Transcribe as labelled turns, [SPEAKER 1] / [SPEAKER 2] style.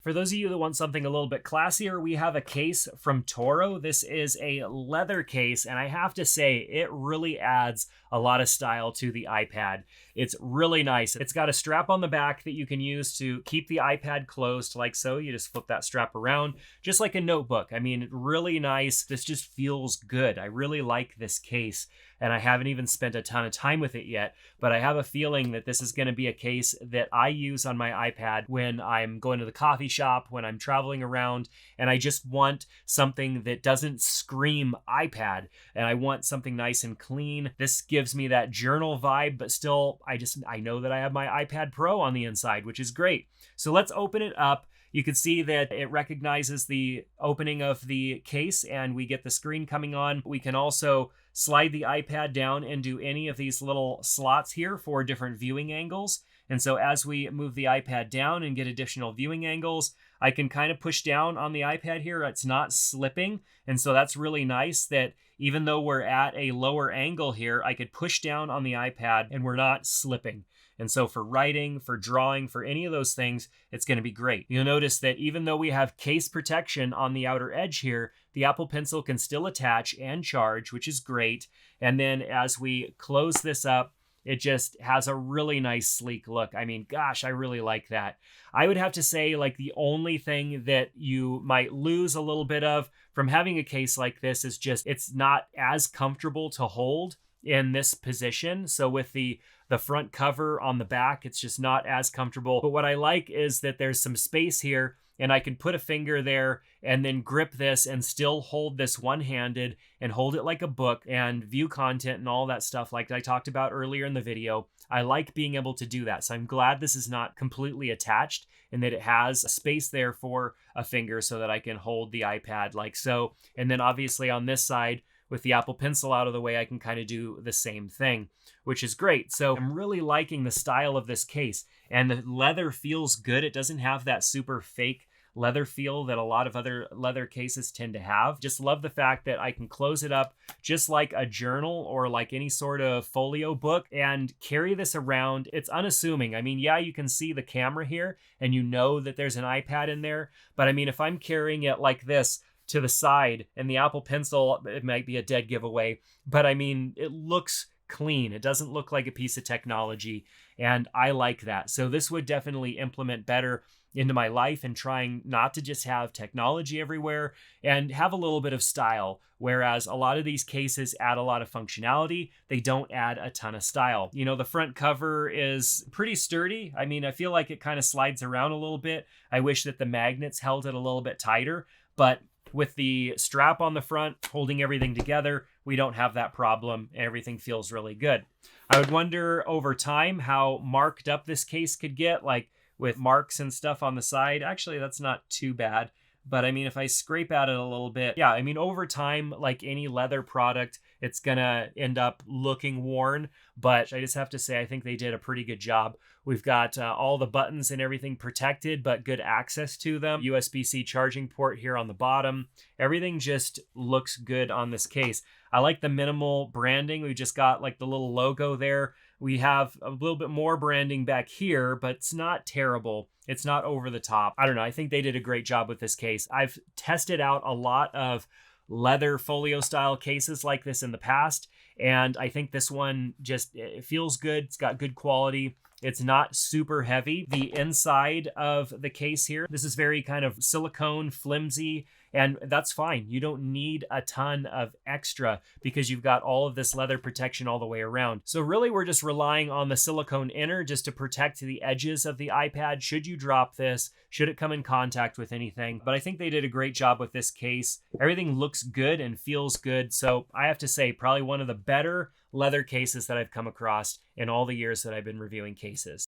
[SPEAKER 1] For those of you that want something a little bit classier, we have a case from Torro. This is a leather case, and I have to say, it really adds a lot of style to the iPad. It's really nice. It's got a strap on the back that you can use to keep the iPad closed like so. You just flip that strap around, just like a notebook. I mean, really nice. This just feels good. I really like this case, and I haven't even spent a ton of time with it yet, but I have a feeling that this is going to be a case that I use on my iPad when I'm going to the coffee shop, when I'm traveling around, and I just want something that doesn't scream iPad, and I want something nice and clean. This gives me that journal vibe, but still, I know that I have my iPad Pro on the inside, which is great. So let's open it up. You can see that it recognizes the opening of the case, and we get the screen coming on. We can also slide the iPad down into any of these little slots here for different viewing angles. And so as we move the iPad down and get additional viewing angles, I can kind of push down on the iPad here. It's not slipping. And so that's really nice that even though we're at a lower angle here, I could push down on the iPad and we're not slipping. And so for writing, for drawing, for any of those things, it's going to be great. You'll notice that even though we have case protection on the outer edge here, the Apple Pencil can still attach and charge, which is great. And then as we close this up, it just has a really nice sleek look. I mean, gosh, I really like that. I would have to say, like, the only thing that you might lose a little bit of from having a case like this is just it's not as comfortable to hold in this position. So with the front cover on the back, it's just not as comfortable. But what I like is that there's some space here, and I can put a finger there and then grip this and still hold this one-handed and hold it like a book and view content and all that stuff like I talked about earlier in the video. I like being able to do that. So I'm glad this is not completely attached and that it has a space there for a finger so that I can hold the iPad like so. And then obviously on this side, with the Apple Pencil out of the way, I can kind of do the same thing, which is great. So I'm really liking the style of this case, and the leather feels good. It doesn't have that super fake leather feel that a lot of other leather cases tend to have. Just love the fact that I can close it up just like a journal or like any sort of folio book and carry this around. It's unassuming. I mean, yeah, you can see the camera here and you know that there's an iPad in there, but I mean, if I'm carrying it like this to the side, and the Apple Pencil, it might be a dead giveaway, but I mean, it looks clean. It doesn't look like a piece of technology, and I like that. So this would definitely implement better into my life and trying not to just have technology everywhere and have a little bit of style. Whereas a lot of these cases add a lot of functionality, they don't add a ton of style. You know, the front cover is pretty sturdy. I mean, I feel like it kind of slides around a little bit. I wish that the magnets held it a little bit tighter, but with the strap on the front holding everything together, we don't have that problem. Everything feels really good. I would wonder over time how marked up this case could get, like with marks and stuff on the side. Actually, that's not too bad. But I mean, if I scrape at it a little bit, yeah, I mean, over time, like any leather product, it's gonna end up looking worn. But I just have to say, I think they did a pretty good job. We've got all the buttons and everything protected, but good access to them. USB-C charging port here on the bottom. Everything just looks good on this case. I like the minimal branding. We just got like the little logo there. We have a little bit more branding back here, but it's not terrible. It's not over the top. I don't know. I think they did a great job with this case. I've tested out a lot of leather folio style cases like this in the past, and I think this one just, it feels good. It's got good quality. It's not super heavy. The inside of the case here, this is very kind of silicone, flimsy, and that's fine. You don't need a ton of extra because you've got all of this leather protection all the way around. So really, we're just relying on the silicone inner just to protect the edges of the iPad should you drop this, should it come in contact with anything. But I think they did a great job with this case. Everything looks good and feels good. So I have to say, probably one of the better leather cases that I've come across in all the years that I've been reviewing cases.